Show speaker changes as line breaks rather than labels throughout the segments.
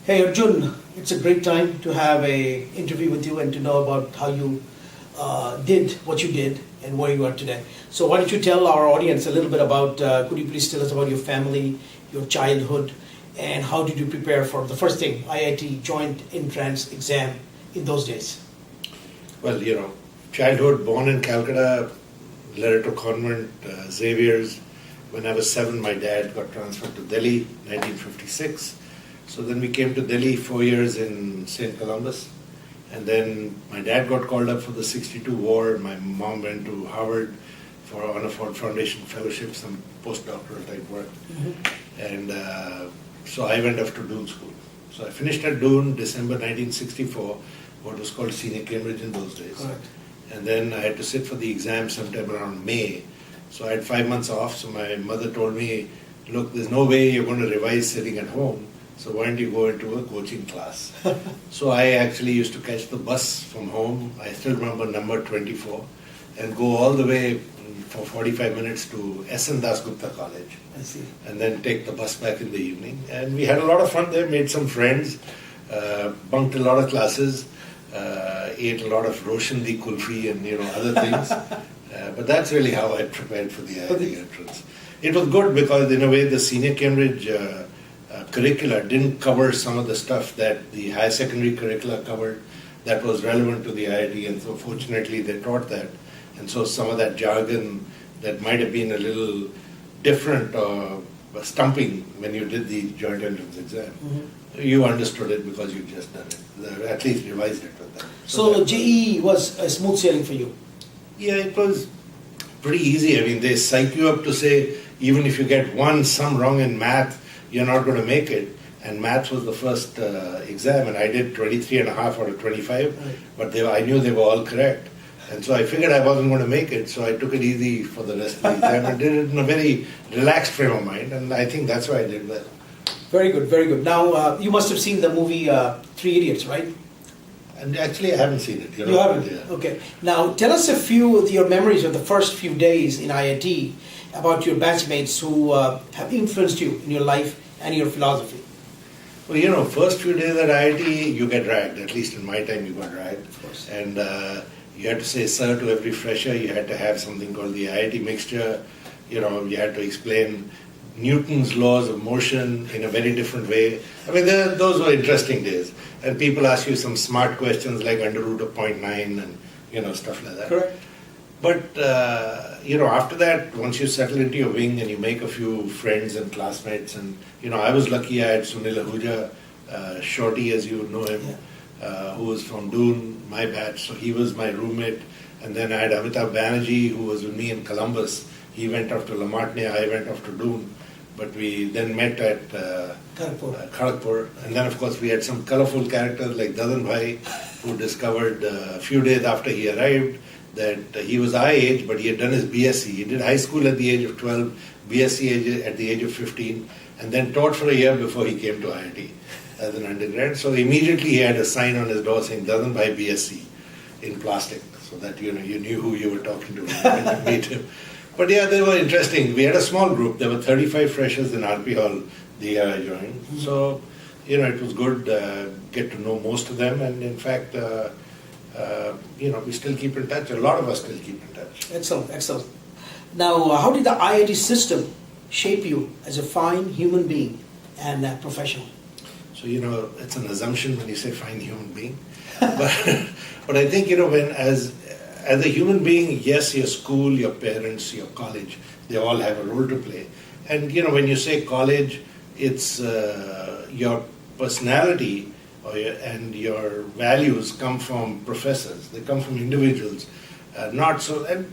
Hey Arjun, it's a great time to have a interview with you and to know about how you did what you did and where you are today. So why don't you tell our audience a little bit about, could you please tell us about your family, your childhood, and how did you prepare for the first thing, IIT Joint Entrance Exam in those days?
Well, childhood, born in Calcutta, Loreto Convent, Xavier's. When I was 7, my dad got transferred to Delhi, 1956. So then we came to Delhi 4 years in St. Columbus. And then my dad got called up for the 62 war. My mom went to Harvard on a Ford Foundation fellowship, some postdoctoral type work. And so I went off to Doon School. So I finished at Doon, December 1964, what was called Senior Cambridge in those days.
Correct.
And then I had to sit for the exam sometime around May. So I had 5 months off, so my mother told me, look, there's no way you're going to revise sitting at home, so why don't you go into a coaching class? So I actually used to catch the bus from home, I still remember number 24, and go all the way for 45 minutes to S.N. Dasgupta College.
I see.
And then take the bus back in the evening. And we had a lot of fun there, made some friends, bunked a lot of classes, ate a lot of Roshandi kulfi and other things. But that's really how I prepared for the IIT entrance. It was good because in a way the senior Cambridge curricula didn't cover some of the stuff that the higher secondary curricula covered that was relevant to the IIT, and so fortunately they taught that. And so some of that jargon that might have been a little different or stumping when you did the joint entrance exam, you understood it because you'd just done it, at least revised it with them.
So JEE was smooth sailing for you?
Yeah, it was pretty easy. I mean, they psych you up to say, even if you get one sum wrong in math, you're not going to make it. And maths was the first exam, and I did 23.5 out of 25,
Right.
but I knew they were all correct. And so I figured I wasn't going to make it, so I took it easy for the rest of the exam and did it in a very relaxed frame of mind, and I think that's why I did well.
Very good, very good. Now, you must have seen the movie Three Idiots, right?
And actually, I haven't seen it.
You haven't?
Yeah.
Okay. Now, tell us a few of your memories of the first few days in IIT about your batchmates who have influenced you in your life and your philosophy.
Well, first few days at IIT, you get dragged. At least in my time, you got dragged.
Of course.
And you had to say sir to every fresher. You had to have something called the IIT mixture. You had to explain Newton's laws of motion in a very different way. I mean, those were interesting days. And people ask you some smart questions like under root of 0.9 and, stuff like that.
Correct.
But, after that, once you settle into your wing and you make a few friends and classmates, and, I was lucky I had Sunil Ahuja, Shorty as you know him, who was from Doon, my batch, so he was my roommate. And then I had Amitabh Banerjee, who was with me in Columbus. He went off to La Martiniere, I went off to Doon. But we then met at Kharagpur. And then, of course, we had some colorful characters like Dadan Bhai, who discovered a few days after he arrived that he was our age, but he had done his BSc. He did high school at the age of 12, BSc at the age of 15, and then taught for a year before he came to IIT as an undergrad. So immediately he had a sign on his door saying Dadan Bhai BSc in plastic, so that you knew who you were talking to when you meet him. But yeah, they were interesting. We had a small group. There were 35 freshers in RP Hall the year I joined. So, it was good get to know most of them. And in fact, we still keep in touch. A lot of us still keep in touch.
Excellent, excellent. Now, how did the IIT system shape you as a fine human being and a professional?
So, it's an assumption when you say fine human being. But I think, as a human being, yes, your school, your parents, your college, they all have a role to play. And, when you say college, it's your personality and your values come from professors. They come from individuals. And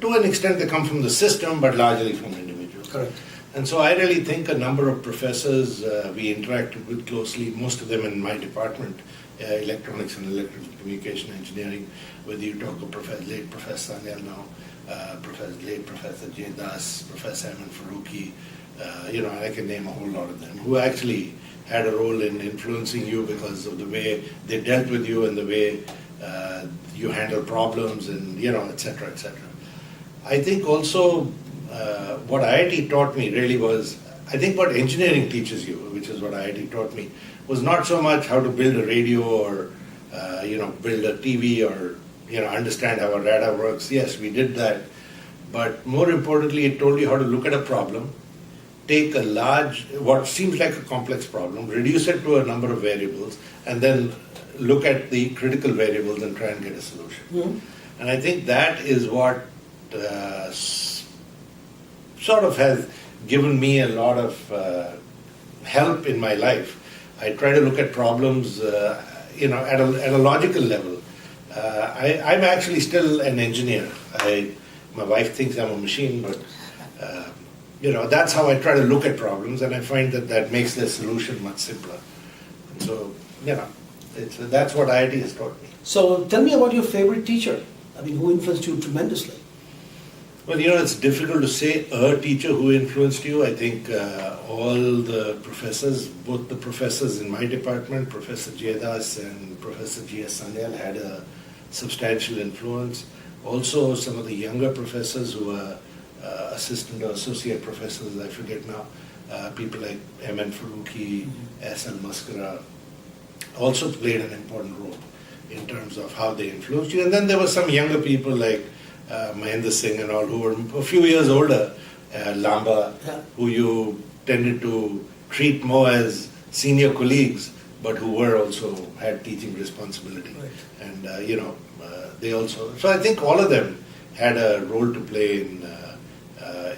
to an extent, they come from the system, but largely from individuals.
Correct.
And so I really think a number of professors we interacted with closely, most of them in my department, electronics and electrical communication engineering, whether you talk of late Professor Sanyal now, late Professor Jay Das, Professor Ayman Faruqi, and I can name a whole lot of them, who actually had a role in influencing you because of the way they dealt with you and the way you handle problems and, et cetera, et cetera. I think also what IIT taught me really was I think what engineering teaches you, which is what IIT taught me, was not so much how to build a radio or build a TV or understand how a radar works. Yes, we did that, but more importantly, it told you how to look at a problem, take a large, what seems like a complex problem, reduce it to a number of variables, and then look at the critical variables and try and get a solution.
Mm-hmm.
And I think that is what sort of has given me a lot of help in my life. I try to look at problems, at a logical level. I'm actually still an engineer. My wife thinks I'm a machine, but that's how I try to look at problems, and I find that makes the solution much simpler. So, that's what IIT has taught me.
So tell me about your favorite teacher. I mean, who influenced you tremendously?
Well, it's difficult to say a teacher who influenced you. I think all the professors, both the professors in my department, Professor Jaydas and Professor G.S. Sanyal, had a substantial influence. Also, some of the younger professors who were assistant or associate professors, I forget now, people like M.N. Faruqi, S.L. Maskara, also played an important role in terms of how they influenced you. And then there were some younger people like Mahendra Singh and all, who were a few years older, Lamba, who you tended to treat more as senior colleagues, but who were also had teaching responsibility.
Right.
And, they also, so I think all of them had a role to play in,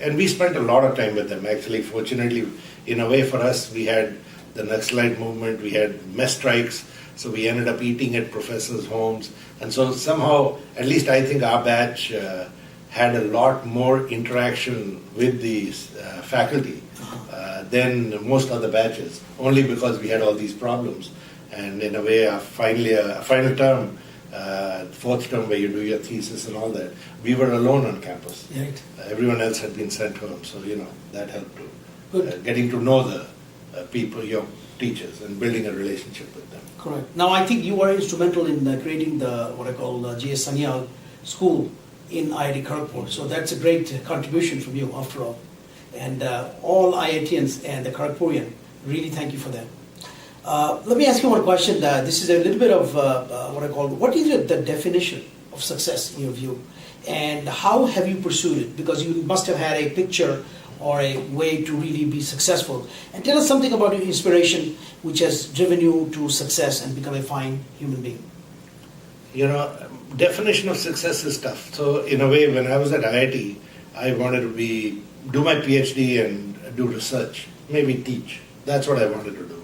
and we spent a lot of time with them actually. Fortunately, in a way for us, we had the Naxalite movement, we had mess strikes, so we ended up eating at professors' homes. And so somehow, at least I think our batch had a lot more interaction with the faculty than most other batches, only because we had all these problems. And in a way, final term, fourth term where you do your thesis and all that, we were alone on campus.
Right.
Everyone else had been sent home, so that helped too.
Good.
Getting to know the people, your teachers, and building a relationship with them.
Correct. Now, I think you were instrumental in creating what I call G.S. Sanyal School in IIT-Kharagpur. So that's a great contribution from you, after all. And all IITians and the Kharagpurian, really thank you for that. Let me ask you one question. This is a little bit of what is the definition of success in your view? And how have you pursued it? Because you must have had a picture or a way to really be successful. And tell us something about your inspiration which has driven you to success and become a fine human being.
Definition of success is tough. So in a way, when I was at IIT, I wanted to do my PhD and do research, maybe teach. That's what I wanted to do.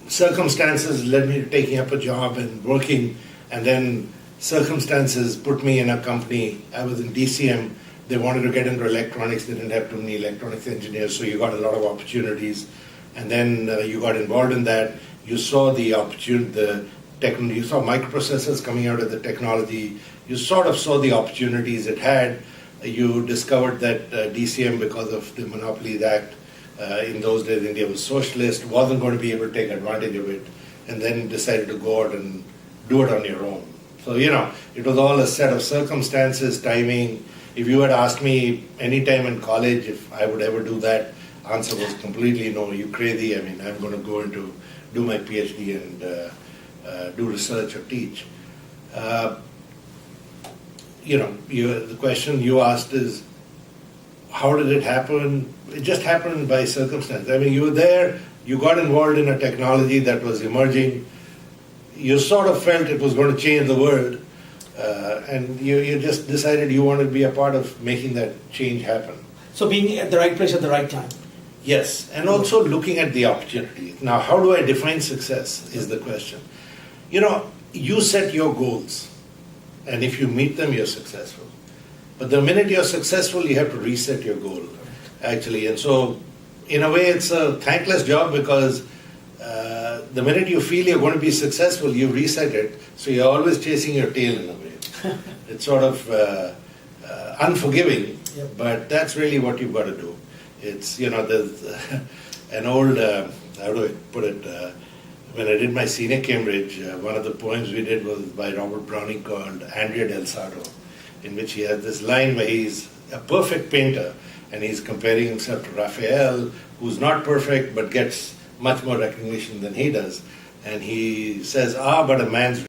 Circumstances led me to taking up a job and working, and then circumstances put me in a company. I was in DCM. They wanted to get into electronics. They didn't have too many electronics engineers, so you got a lot of opportunities. And then you got involved in that. You saw the opportunity, you saw microprocessors coming out of the technology. You sort of saw the opportunities it had. You discovered that DCM, because of the Monopolies Act, in those days India was socialist, wasn't going to be able to take advantage of it, and then decided to go out and do it on your own. So, it was all a set of circumstances, timing. If you had asked me any time in college if I would ever do that, answer was completely no, you crazy. I mean, I'm going to go into do my PhD and do research or teach. The question you asked is, how did it happen? It just happened by circumstance. I mean, you were there, you got involved in a technology that was emerging, you sort of felt it was going to change the world, and you just decided you wanted to be a part of making that change happen.
So being at the right place at the right time.
Yes, and also looking at the opportunity. Now, how do I define success is the question. You set your goals, and if you meet them, you're successful. But the minute you're successful, you have to reset your goal, actually. And so, in a way, it's a thankless job because the minute you feel you're going to be successful, you reset it. So you're always chasing your tail in a way. It's sort of unforgiving, but that's really what you've got to do. It's, there's an old, how do I put it, when I did my senior Cambridge, one of the poems we did was by Robert Browning called Andrea del Sarto, in which he has this line where he's a perfect painter, and he's comparing himself to Raphael, who's not perfect but gets much more recognition than he does. And he says, but a man's